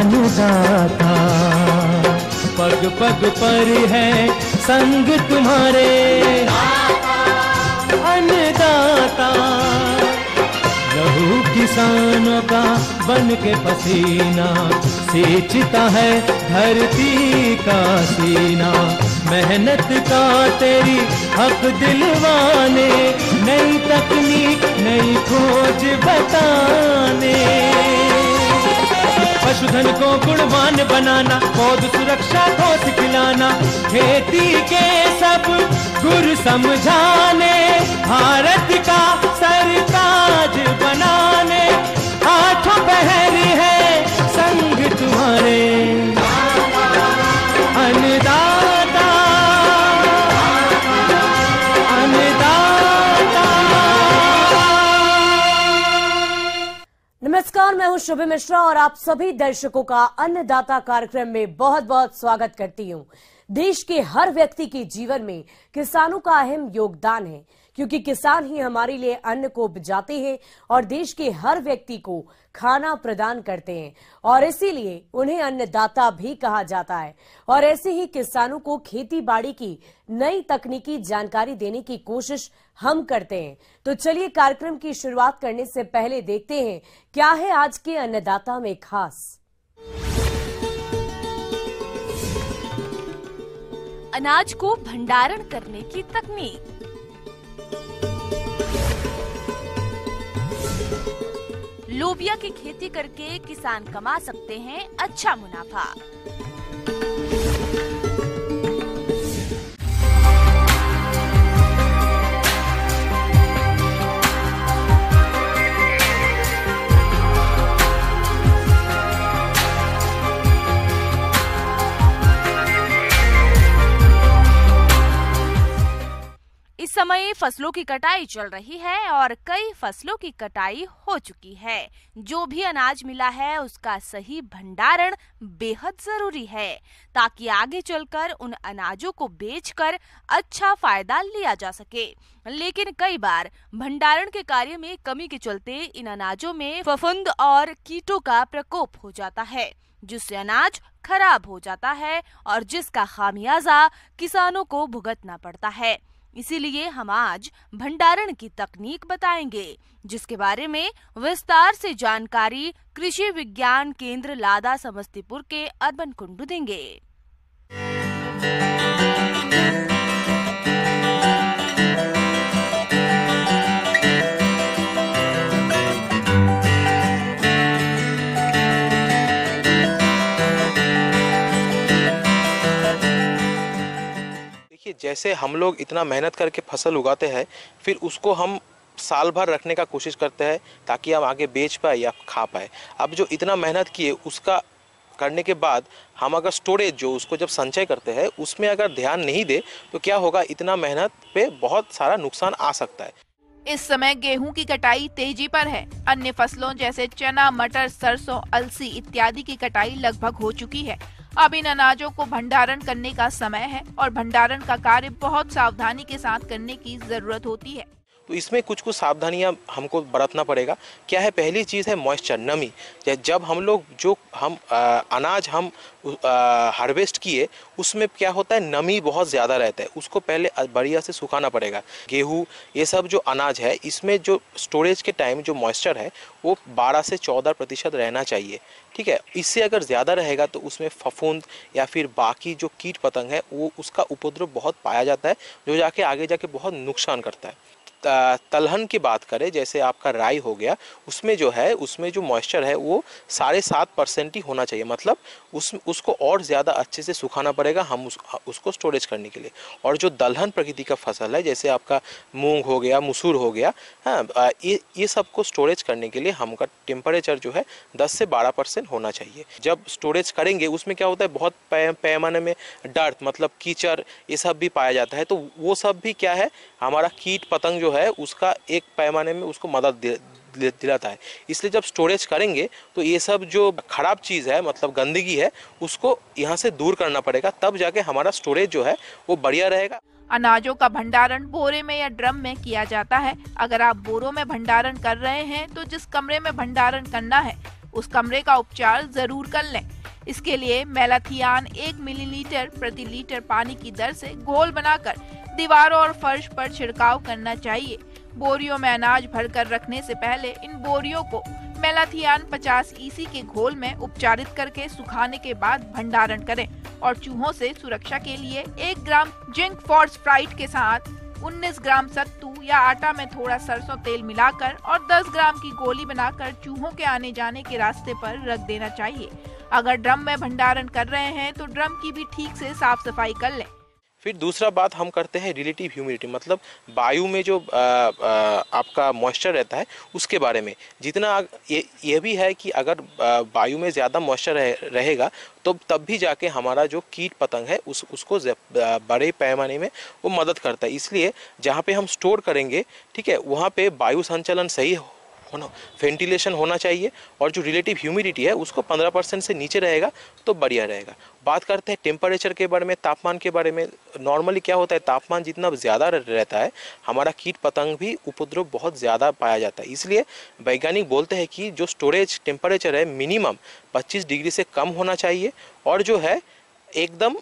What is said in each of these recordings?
अन्नदाता। पग पग पर है संग तुम्हारे अन्नदाता। लहू किसानों का बन के पसीना सींचता है धरती का सीना। मेहनत का तेरी हक दिलवाने, नई तकनीक नई खोज बताने। पशुधन को गुणवान बनाना, पौध सुरक्षा को सिखलाना, खेती के सब गुर समझाने, भारत का सरताज बनाने। आठों पहर है संग तुम्हारे अन्नदाता अन्नदाता। नमस्कार, मैं हूं शुभ मिश्रा और आप सभी दर्शकों का अन्नदाता कार्यक्रम में बहुत बहुत स्वागत करती हूं। देश के हर व्यक्ति के जीवन में किसानों का अहम योगदान है, क्योंकि किसान ही हमारे लिए अन्न को उपजाते हैं और देश के हर व्यक्ति को खाना प्रदान करते हैं, और इसीलिए उन्हें अन्नदाता भी कहा जाता है। और ऐसे ही किसानों को खेती बाड़ी की नई तकनीकी जानकारी देने की कोशिश हम करते हैं। तो चलिए कार्यक्रम की शुरुआत करने से पहले देखते हैं क्या है आज के अन्नदाता में खास। अनाज को भंडारण करने की तकनीक। लोबिया की खेती करके किसान कमा सकते हैं अच्छा मुनाफा। इस समय फसलों की कटाई चल रही है और कई फसलों की कटाई हो चुकी है। जो भी अनाज मिला है उसका सही भंडारण बेहद जरूरी है, ताकि आगे चलकर उन अनाजों को बेचकर अच्छा फायदा लिया जा सके। लेकिन कई बार भंडारण के कार्य में कमी के चलते इन अनाजों में फफूंद और कीटों का प्रकोप हो जाता है, जिससे अनाज खराब हो जाता है और जिसका खामियाजा किसानों को भुगतना पड़ता है। इसीलिए हम आज भंडारण की तकनीक बताएंगे, जिसके बारे में विस्तार से जानकारी कृषि विज्ञान केंद्र लादा समस्तीपुर के अर्बन कुंडू देंगे। जैसे हम लोग इतना मेहनत करके फसल उगाते हैं, फिर उसको हम साल भर रखने का कोशिश करते हैं ताकि हम आगे बेच पाए या खा पाए। अब जो इतना मेहनत किए उसका करने के बाद हम अगर स्टोरेज जो उसको जब संचय करते हैं उसमें अगर ध्यान नहीं दे तो क्या होगा, इतना मेहनत पे बहुत सारा नुकसान आ सकता है। इस समय गेहूं की कटाई तेजी पर है। अन्य फसलों जैसे चना, मटर, सरसों, अलसी इत्यादि की कटाई लगभग हो चुकी है। अब इन अनाजों को भंडारण करने का समय है और भंडारण का कार्य बहुत सावधानी के साथ करने की जरूरत होती है। तो इसमें कुछ सावधानियां हमको बरतना पड़ेगा। क्या है, पहली चीज़ है मॉइस्चर, नमी। जब हम लोग जो अनाज हम हार्वेस्ट किए उसमें क्या होता है, नमी बहुत ज़्यादा रहता है, उसको पहले बढ़िया से सुखाना पड़ेगा। गेहूँ ये सब जो अनाज है इसमें जो स्टोरेज के टाइम जो मॉइस्चर है वो 12 से 14% रहना चाहिए। ठीक है, इससे अगर ज़्यादा रहेगा तो उसमें फफूंद या फिर बाकी जो कीट पतंग है वो उसका उपद्रव बहुत पाया जाता है, जो जाके आगे जाके बहुत नुकसान करता है। तलहन की बात करें, जैसे आपका राई हो गया, उसमें जो मॉइस्चर है वो 7.5% ही होना चाहिए। मतलब उसको और ज़्यादा अच्छे से सुखाना पड़ेगा हम उसको स्टोरेज करने के लिए। और जो दलहन प्रकृति का फसल है, जैसे आपका मूंग हो गया, मसूर हो गया, हाँ, ये सब को स्टोरेज करने के लिए हमका टेम्परेचर जो है 10 से 12% होना चाहिए। जब स्टोरेज करेंगे उसमें क्या होता है, बहुत पैमाने में डर्ट मतलब कीचड़ ये सब भी पाया जाता है, तो वो सब भी क्या है, हमारा कीट पतंग जो है उसका एक पैमाने में उसको मदद दिलाता है। इसलिए जब स्टोरेज करेंगे तो ये सब जो खराब चीज़ है मतलब गंदगी है उसको यहाँ से दूर करना पड़ेगा, तब जाके हमारा स्टोरेज जो है वो बढ़िया रहेगा। अनाजों का भंडारण बोरे में या ड्रम में किया जाता है। अगर आप बोरों में भंडारण कर रहे हैं तो जिस कमरे में भंडारण करना है उस कमरे का उपचार जरूर कर लें। इसके लिए मेलाथियान 1 मिलीलीटर प्रति लीटर पानी की दर से घोल बनाकर दीवारों और फर्श पर छिड़काव करना चाहिए। बोरियों में अनाज भरकर रखने से पहले इन बोरियों को मेलाथियान 50 EC के घोल में उपचारित करके सुखाने के बाद भंडारण करें और चूहों से सुरक्षा के लिए 1 ग्राम जिंक फॉस्फाइड के साथ 19 ग्राम सत्तू या आटा में थोड़ा सरसों तेल मिलाकर और 10 ग्राम की गोली बनाकर चूहों के आने जाने के रास्ते पर रख देना चाहिए। अगर ड्रम में भंडारण कर रहे हैं तो ड्रम की भी ठीक से साफ सफाई कर लें। फिर दूसरा बात हम करते हैं रिलेटिव ह्यूमिडिटी, मतलब वायु में जो आपका मॉइस्चर रहता है उसके बारे में। जितना ये भी है कि अगर वायु में ज़्यादा मॉइस्चर रहेगा तो तब भी जाके हमारा जो कीट पतंग है उसको बड़े पैमाने में वो मदद करता है। इसलिए जहाँ पे हम स्टोर करेंगे, ठीक है, वहाँ पे वायु संचलन सही होना, वेंटिलेशन होना चाहिए और जो रिलेटिव ह्यूमिडिटी है उसको 15% से नीचे रहेगा तो बढ़िया रहेगा। बात करते हैं टेम्परेचर के बारे में, तापमान के बारे में। नॉर्मली क्या होता है, तापमान जितना ज़्यादा रहता है हमारा कीट पतंग भी उपद्रव बहुत ज़्यादा पाया जाता है। इसलिए वैज्ञानिक बोलते हैं कि जो स्टोरेज टेम्परेचर है मिनिमम 25 डिग्री से कम होना चाहिए और जो है एकदम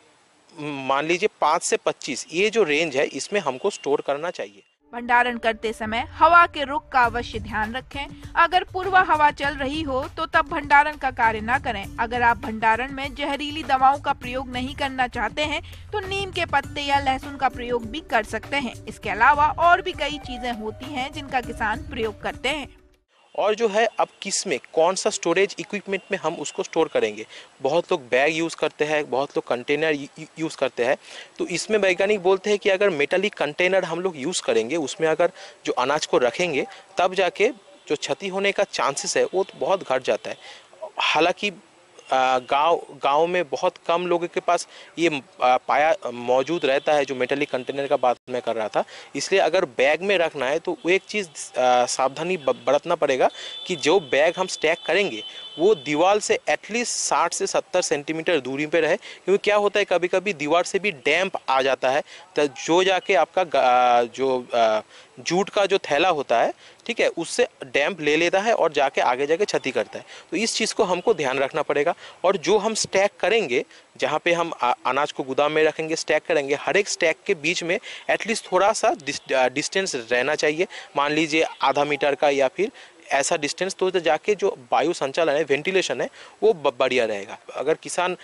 मान लीजिए 5 से 25, ये जो रेंज है इसमें हमको स्टोर करना चाहिए। भंडारण करते समय हवा के रुख का अवश्य ध्यान रखें। अगर पूर्वा हवा चल रही हो तो तब भंडारण का कार्य न करें। अगर आप भंडारण में जहरीली दवाओं का प्रयोग नहीं करना चाहते हैं तो नीम के पत्ते या लहसुन का प्रयोग भी कर सकते हैं। इसके अलावा और भी कई चीजें होती हैं जिनका किसान प्रयोग करते हैं। और जो है अब किस में कौन सा स्टोरेज इक्विपमेंट में हम उसको स्टोर करेंगे। बहुत लोग बैग यूज़ करते हैं, बहुत लोग कंटेनर यूज़ करते हैं। तो इसमें वैज्ञानिक बोलते हैं कि अगर मेटालिक कंटेनर हम लोग यूज़ करेंगे, उसमें अगर जो अनाज को रखेंगे तब जाके जो क्षति होने का चांसेस है वो तो बहुत घट जाता है। हालांकि गांव में बहुत कम लोगों के पास ये पाया मौजूद रहता है जो मेटालिक कंटेनर का बात मैं कर रहा था। इसलिए अगर बैग में रखना है तो वो एक चीज़ सावधानी बरतना पड़ेगा कि जो बैग हम स्टैक करेंगे वो दीवार से एटलीस्ट 60 से 70 सेंटीमीटर दूरी पे रहे, क्योंकि क्या होता है कभी कभी दीवार से भी डैम्प आ जाता है तो जो जाके आपका जो जूट का जो थैला होता है, ठीक है, उससे डैम्प ले लेता है और जाके आगे जाके क्षति करता है। तो इस चीज़ को हमको ध्यान रखना पड़ेगा। और जो हम स्टैक करेंगे, जहाँ पे हम अनाज को गोदाम में रखेंगे, स्टैक करेंगे, हर एक स्टैक के बीच में एटलीस्ट थोड़ा सा डिस्टेंस रहना चाहिए। मान लीजिए आधा मीटर का या फिर ऐसा डिस्टेंस, तो जाके जो वायु संचालन है, वेंटिलेशन है, वो बढ़िया रहेगा। अगर किसान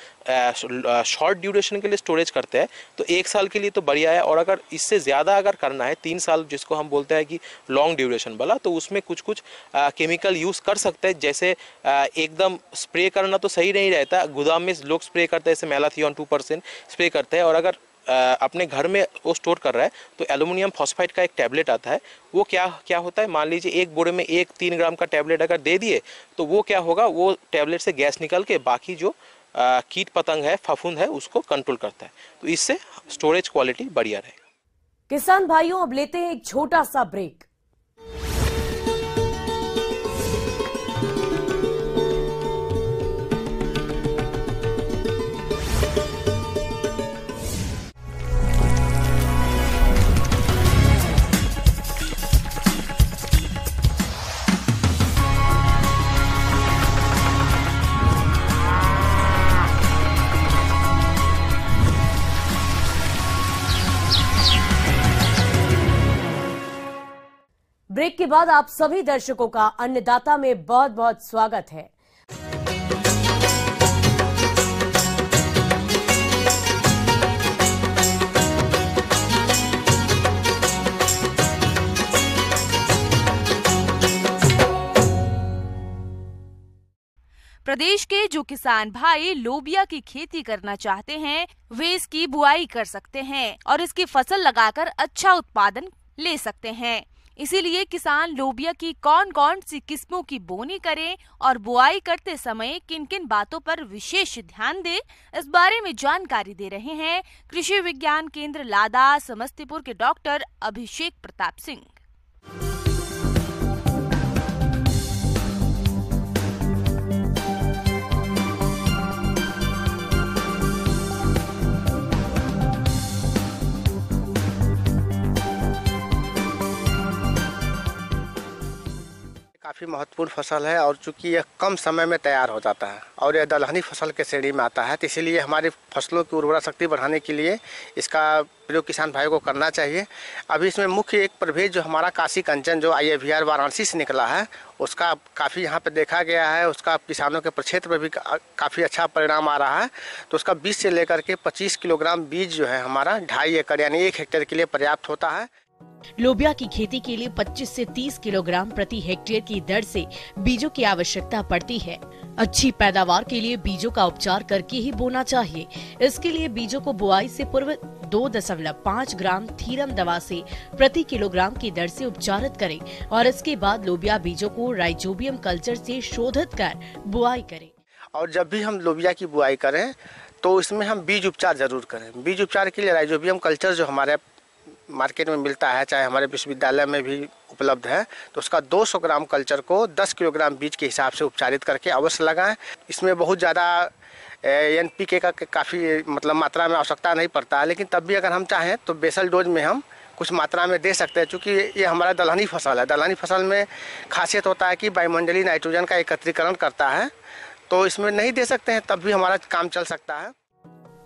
शॉर्ट ड्यूरेशन के लिए स्टोरेज करते हैं तो 1 साल के लिए तो बढ़िया है। और अगर इससे ज़्यादा अगर करना है 3 साल, जिसको हम बोलते हैं कि लॉन्ग ड्यूरेशन वाला, तो उसमें कुछ केमिकल यूज़ कर सकते हैं। जैसे एकदम स्प्रे करना तो सही नहीं रहता, गोदाम में लोग स्प्रे करते हैं, जैसे मेलाथियन 2% स्प्रे करते हैं। और अगर अपने घर में वो स्टोर कर रहा है तो एल्युमिनियम फॉस्फाइड का एक टैबलेट आता है। वो क्या होता है, मान लीजिए एक बोरे में 3 ग्राम का टैबलेट अगर दे दिए तो वो क्या होगा, वो टैबलेट से गैस निकल के बाकी जो कीट पतंग है, फफूंद है, उसको कंट्रोल करता है। तो इससे स्टोरेज क्वालिटी बढ़िया रहेगा। किसान भाइयों, अब लेते हैं एक छोटा सा ब्रेक। ब्रेक के बाद आप सभी दर्शकों का अन्नदाता में बहुत बहुत स्वागत है। प्रदेश के जो किसान भाई लोबिया की खेती करना चाहते हैं वे इसकी बुआई कर सकते हैं और इसकी फसल लगाकर अच्छा उत्पादन ले सकते हैं। इसीलिए किसान लोबिया की कौन कौन सी किस्मों की बोनी करें और बुआई करते समय किन किन बातों पर विशेष ध्यान दें, इस बारे में जानकारी दे रहे हैं कृषि विज्ञान केंद्र लादा समस्तीपुर के डॉक्टर अभिषेक प्रताप सिंह। काफ़ी काफ़ी महत्वपूर्ण फसल है और चूंकि यह कम समय में तैयार हो जाता है और यह दलहनी फसल के श्रेणी में आता है, तो इसीलिए हमारी फसलों की उर्वरा शक्ति बढ़ाने के लिए इसका प्रयोग किसान भाइयों को करना चाहिए। अभी इसमें मुख्य एक प्रभेद जो हमारा काशी कंचन जो IAVR वाराणसी से निकला है, उसका काफ़ी यहाँ पे देखा गया है, उसका किसानों के प्रक्षेत्र पर भी काफ़ी अच्छा परिणाम आ रहा है। तो उसका 20 से लेकर के 25 किलोग्राम बीज जो है हमारा 2.5 एकड़ यानी 1 हेक्टेयर के लिए पर्याप्त होता है। लोबिया की खेती के लिए 25 से 30 किलोग्राम प्रति हेक्टेयर की दर से बीजों की आवश्यकता पड़ती है। अच्छी पैदावार के लिए बीजों का उपचार करके ही बोना चाहिए। इसके लिए बीजों को बुआई से पूर्व 2.5 ग्राम थीरम दवा से प्रति किलोग्राम की दर से उपचारित करें और इसके बाद लोबिया बीजों को राइजोबियम कल्चर से शोधित कर बुआई करें। और जब भी हम लोबिया की बुआई करें तो इसमें हम बीज उपचार जरूर करें। बीज उपचार के लिए राइजोबियम कल्चर जो हमारे मार्केट में मिलता है, चाहे हमारे विश्वविद्यालय में भी उपलब्ध है, तो उसका 200 ग्राम कल्चर को 10 किलोग्राम बीज के हिसाब से उपचारित करके अवश्य लगाएं। इसमें बहुत ज़्यादा NPK का काफ़ी मात्रा में आवश्यकता नहीं पड़ता है, लेकिन तब भी अगर हम चाहें तो बेसल डोज में हम कुछ मात्रा में दे सकते हैं। चूँकि ये हमारा दलहनी फसल है, दलहनी फसल में खासियत होता है कि वायुमंडलीय नाइट्रोजन का एकत्रीकरण करता है, तो इसमें नहीं दे सकते हैं तब भी हमारा काम चल सकता है।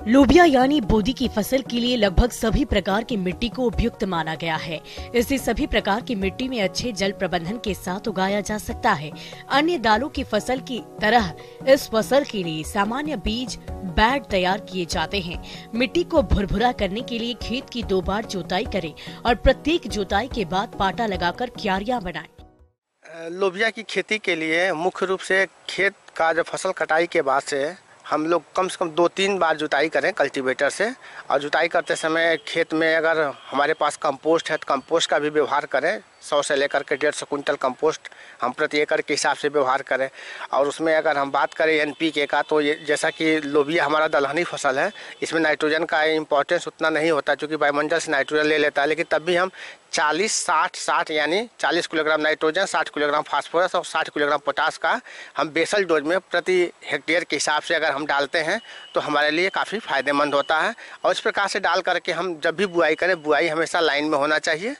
लोबिया यानी बोदी की फसल के लिए लगभग सभी प्रकार की मिट्टी को उपयुक्त माना गया है। इसे सभी प्रकार की मिट्टी में अच्छे जल प्रबंधन के साथ उगाया जा सकता है। अन्य दालों की फसल की तरह इस फसल के लिए सामान्य बीज बेड तैयार किए जाते हैं। मिट्टी को भुरभुरा करने के लिए खेत की 2 बार जुताई करें और प्रत्येक जुताई के बाद पाटा लगाकर क्यारियां बनाएं। लोबिया की खेती के लिए मुख्य रूप से खेत का जब फसल कटाई के बाद से हम लोग कम से कम 2-3 बार जुताई करें कल्टीवेटर से। और जुताई करते समय खेत में अगर हमारे पास कंपोस्ट है तो कंपोस्ट का भी व्यवहार करें। 100 से लेकर के 150 कुंटल कंपोस्ट हम प्रति एकड़ के हिसाब से व्यवहार करें। और उसमें अगर हम बात करें NPK का, तो ये जैसा कि लोबिया हमारा दलहनी फसल है, इसमें नाइट्रोजन का इम्पोर्टेंस उतना नहीं होता क्योंकि वायुमंडल से नाइट्रोजन ले लेता है, लेकिन तब भी हम 40-60-60 यानी 40 किलोग्राम नाइट्रोजन, 60 किलोग्राम फास्फोरस और 60 किलोग्राम पोटास का हम बेसल डोज में प्रति हेक्टेयर के हिसाब से अगर हम डालते हैं तो हमारे लिए काफ़ी फायदेमंद होता है। और इस प्रकार से डाल करके हम जब भी बुआई करें, बुआई हमेशा लाइन में होना चाहिए।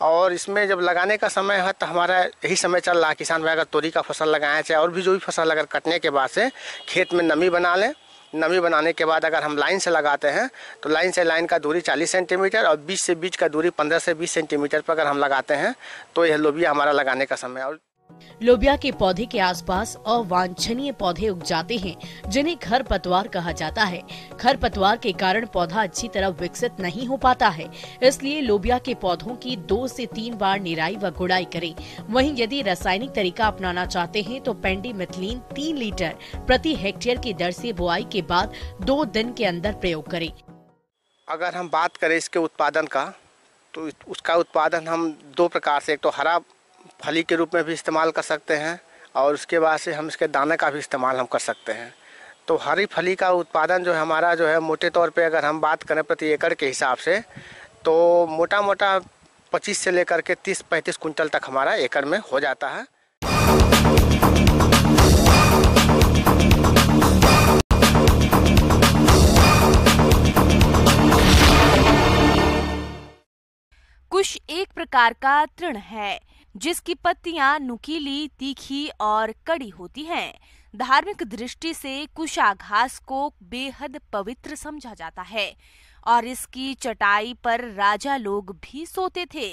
और इसमें जब लगाने का समय है तो हमारा यही समय चल रहा है, किसान भाई अगर तोरी का फसल लगाएं चाहे और भी जो भी फसल अगर कटने के बाद से खेत में नमी बना लें। नमी बनाने के बाद अगर हम लाइन से लगाते हैं तो लाइन से लाइन का दूरी 40 सेंटीमीटर और बीज से बीज का दूरी 15 से 20 सेंटीमीटर पर अगर हम लगाते हैं तो यह लोबिया हमारा लगाने का समय। और लोबिया के पौधे के आसपास अवांछनीय पौधे उग जाते हैं जिन्हें खरपतवार कहा जाता है। खरपतवार के कारण पौधा अच्छी तरह विकसित नहीं हो पाता है, इसलिए लोबिया के पौधों की 2 से 3 बार निराई व गुड़ाई करें। वहीं यदि रासायनिक तरीका अपनाना चाहते हैं तो पेंडिमिथलिन 3 लीटर प्रति हेक्टेयर की दर से बुआई के बाद 2 दिन के अंदर प्रयोग करें। अगर हम बात करें इसके उत्पादन का, तो उसका उत्पादन हम 2 प्रकार से, एक तो हरा फली के रूप में भी इस्तेमाल कर सकते हैं और उसके बाद से हम इसके दाने का भी इस्तेमाल हम कर सकते हैं। तो हरी फली का उत्पादन जो है हमारा जो है मोटे तौर पे अगर हम बात करें प्रति एकड़ के हिसाब से तो मोटा मोटा 25 से लेकर के 30-35 कुंटल तक हमारा एकड़ में हो जाता है। कुश एक प्रकार का तृण है जिसकी पत्तियां नुकीली, तीखी और कड़ी होती हैं। धार्मिक दृष्टि से कुशा घास को बेहद पवित्र समझा जाता है और इसकी चटाई पर राजा लोग भी सोते थे।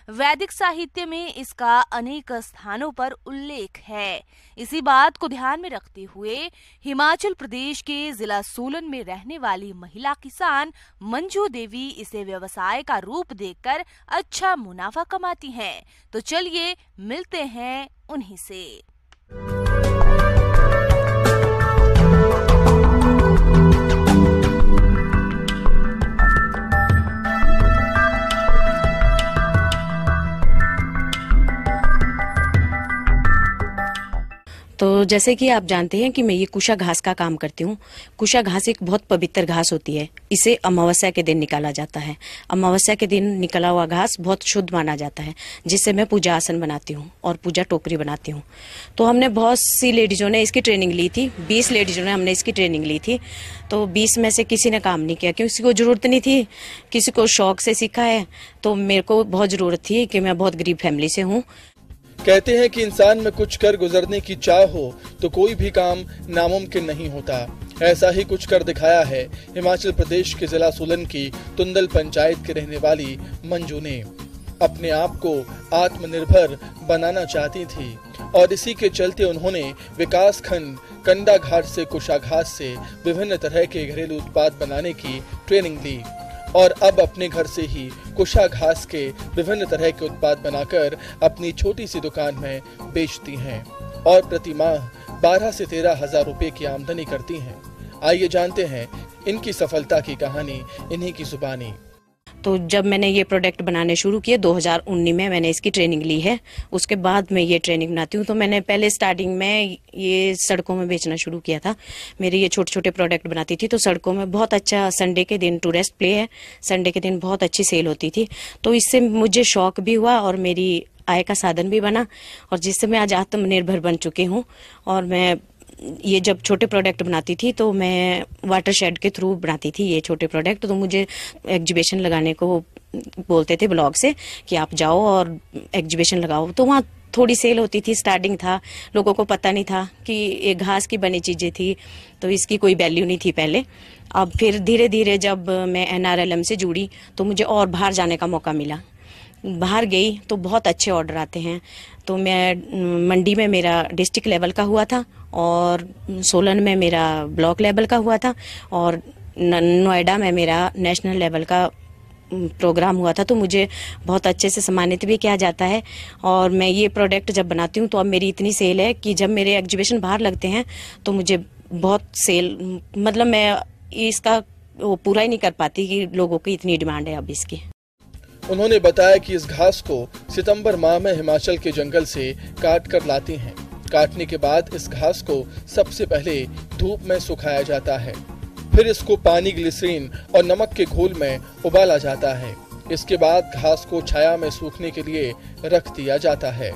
वैदिक साहित्य में इसका अनेक स्थानों पर उल्लेख है। इसी बात को ध्यान में रखते हुए हिमाचल प्रदेश के जिला सोलन में रहने वाली महिला किसान मंजू देवी इसे व्यवसाय का रूप देकर अच्छा मुनाफा कमाती हैं। तो चलिए मिलते हैं उन्हीं से। तो जैसे कि आप जानते हैं कि मैं ये कुशा घास का काम करती हूँ। कुशा घास एक बहुत पवित्र घास होती है। इसे अमावस्या के दिन निकाला जाता है। अमावस्या के दिन निकला हुआ घास बहुत शुद्ध माना जाता है, जिससे मैं पूजा आसन बनाती हूँ और पूजा टोकरी बनाती हूँ। तो हमने बहुत सी लेडीजों ने इसकी ट्रेनिंग ली थी, 20 लेडीजों ने हमने इसकी ट्रेनिंग ली थी। तो 20 में से किसी ने काम नहीं किया, किसी को जरूरत नहीं थी, किसी को शौक से सीखा है। तो मेरे को बहुत जरूरत थी कि मैं बहुत गरीब फैमिली से हूँ। कहते हैं कि इंसान में कुछ कर गुजरने की चाह हो तो कोई भी काम नामुमकिन नहीं होता। ऐसा ही कुछ कर दिखाया है हिमाचल प्रदेश के जिला सोलन की तुंदल पंचायत के रहने वाली मंजू ने। अपने आप को आत्मनिर्भर बनाना चाहती थी और इसी के चलते उन्होंने विकास खंड कंडा घाट से कुशाघास से विभिन्न तरह के घरेलू उत्पाद बनाने की ट्रेनिंग ली और अब अपने घर से ही कुशाघास के विभिन्न तरह के उत्पाद बनाकर अपनी छोटी सी दुकान में बेचती हैं और प्रति माह 12 से 13 हजार रुपए की आमदनी करती हैं। आइए जानते हैं इनकी सफलता की कहानी इन्हीं की जुबानी। तो जब मैंने ये प्रोडक्ट बनाने शुरू किए 2019 में मैंने इसकी ट्रेनिंग ली है। उसके बाद मैं ये ट्रेनिंग बनाती हूँ। तो मैंने पहले स्टार्टिंग में ये सड़कों में बेचना शुरू किया था। मेरे ये छोटे छोटे प्रोडक्ट बनाती थी तो सड़कों में बहुत अच्छा, संडे के दिन टूरिस्ट प्ले है, संडे के दिन बहुत अच्छी सेल होती थी। तो इससे मुझे शौक भी हुआ और मेरी आय का साधन भी बना और जिससे मैं आज आत्मनिर्भर बन चुकी हूँ। और मैं ये जब छोटे प्रोडक्ट बनाती थी तो मैं वाटर शेड के थ्रू बनाती थी ये छोटे प्रोडक्ट। तो मुझे एग्जीबिशन लगाने को बोलते थे ब्लॉग से कि आप जाओ और एग्जीबिशन लगाओ। तो वहाँ थोड़ी सेल होती थी, स्टार्टिंग था, लोगों को पता नहीं था कि ये घास की बनी चीजें थी तो इसकी कोई वैल्यू नहीं थी पहले। अब फिर धीरे धीरे जब मैं NRLM से जुड़ी तो मुझे और बाहर जाने का मौका मिला। बाहर गई तो बहुत अच्छे ऑर्डर आते हैं। तो मैं मंडी में मेरा डिस्ट्रिक्ट लेवल का हुआ था और सोलन में मेरा ब्लॉक लेवल का हुआ था और नोएडा में मेरा नेशनल लेवल का प्रोग्राम हुआ था। तो मुझे बहुत अच्छे से सम्मानित भी किया जाता है। और मैं ये प्रोडक्ट जब बनाती हूँ तो अब मेरी इतनी सेल है कि जब मेरे एग्जीबिशन बाहर लगते हैं तो मुझे बहुत सेल, मतलब मैं इसका वो पूरा ही नहीं कर पाती कि लोगों की इतनी डिमांड है अब इसकी। उन्होंने बताया कि इस घास को सितंबर माह में हिमाचल के जंगल से काट कर लाती हैं। काटने के बाद इस घास को सबसे पहले धूप में सुखाया जाता है, फिर इसको पानी, ग्लिसरीन और नमक के घोल में उबाला जाता है। इसके बाद घास को छाया में सूखने के लिए रख दिया जाता है।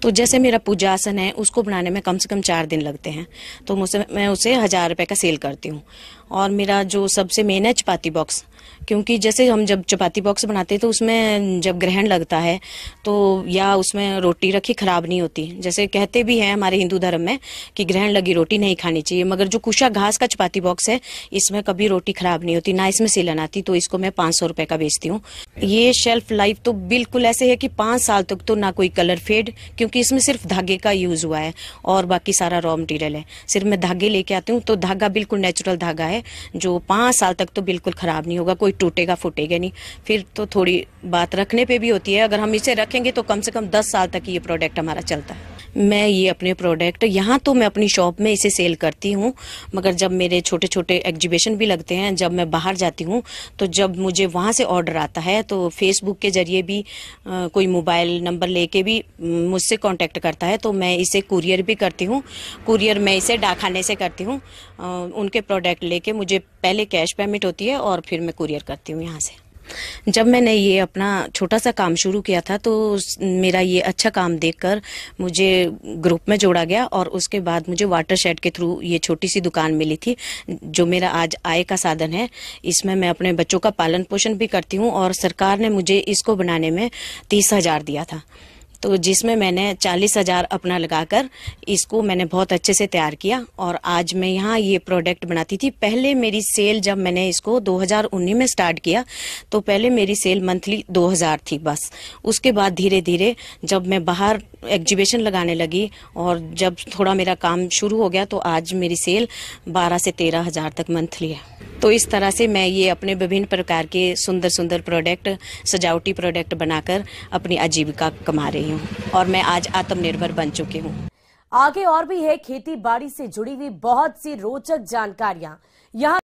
तो जैसे मेरा पूजा आसन है उसको बनाने में कम से कम 4 दिन लगते हैं। तो मैं उसे 1000 रुपए का सेल करती हूँ। और मेरा जो सबसे मेन है चपाती बॉक्स, क्योंकि जैसे हम जब चपाती बॉक्स बनाते हैं तो उसमें जब ग्रहण लगता है तो या उसमें रोटी रखी खराब नहीं होती। जैसे कहते भी हैं हमारे हिंदू धर्म में कि ग्रहण लगी रोटी नहीं खानी चाहिए, मगर जो कुशा घास का चपाती बॉक्स है इसमें कभी रोटी खराब नहीं होती, ना इसमें सिलन आती। तो इसको मैं 500 रुपए का बेचती हूँ। ये शेल्फ लाइफ तो बिल्कुल ऐसे है कि 5 साल तक तो ना कोई कलर फेड, क्योंकि इसमें सिर्फ धागे का यूज हुआ है और बाकी सारा रॉ मटेरियल है। सिर्फ मैं धागे लेके आती हूँ तो धागा बिल्कुल नेचुरल धागा है जो 5 साल तक तो बिल्कुल खराब नहीं होगा, कोई टूटेगा फूटेगा नहीं। फिर तो थोड़ी बात रखने पे भी होती है, अगर हम इसे रखेंगे तो कम से कम 10 साल तक ये प्रोडक्ट हमारा चलता है। मैं ये अपने प्रोडक्ट यहाँ तो मैं अपनी शॉप में इसे सेल करती हूँ, मगर जब मेरे छोटे छोटे एग्जीबिशन भी लगते हैं, जब मैं बाहर जाती हूँ तो जब मुझे वहाँ से ऑर्डर आता है तो फेसबुक के जरिए भी कोई मोबाइल नंबर लेके भी मुझसे कांटेक्ट करता है तो मैं इसे कुरियर भी करती हूँ। कुरियर मैं इसे डाकखाने से करती हूँ। उनके प्रोडक्ट लेके मुझे पहले कैश पेमेंट होती है और फिर मैं कुरियर करती हूँ यहाँ से। जब मैंने ये अपना छोटा सा काम शुरू किया था तो मेरा ये अच्छा काम देखकर मुझे ग्रुप में जोड़ा गया और उसके बाद मुझे वाटर शेड के थ्रू ये छोटी सी दुकान मिली थी जो मेरा आज आय का साधन है। इसमें मैं अपने बच्चों का पालन पोषण भी करती हूँ और सरकार ने मुझे इसको बनाने में 30,000 दिया था, तो जिसमें मैंने 40,000 अपना लगाकर इसको मैंने बहुत अच्छे से तैयार किया और आज मैं यहाँ ये प्रोडक्ट बनाती थी। पहले मेरी सेल, जब मैंने इसको 2019 में स्टार्ट किया तो पहले मेरी सेल मंथली 2000 थी बस। उसके बाद धीरे धीरे जब मैं बाहर एग्जीबिशन लगाने लगी और जब थोड़ा मेरा काम शुरू हो गया तो आज मेरी सेल 12 से 13 हजार तक मंथली है। तो इस तरह से मैं ये अपने विभिन्न प्रकार के सुंदर सुंदर प्रोडक्ट, सजावटी प्रोडक्ट बनाकर अपनी आजीविका कमा रही हूँ और मैं आज आत्मनिर्भर बन चुकी हूँ। आगे और भी है खेती बाड़ी से जुड़ी हुई बहुत सी रोचक जानकारियां यहाँ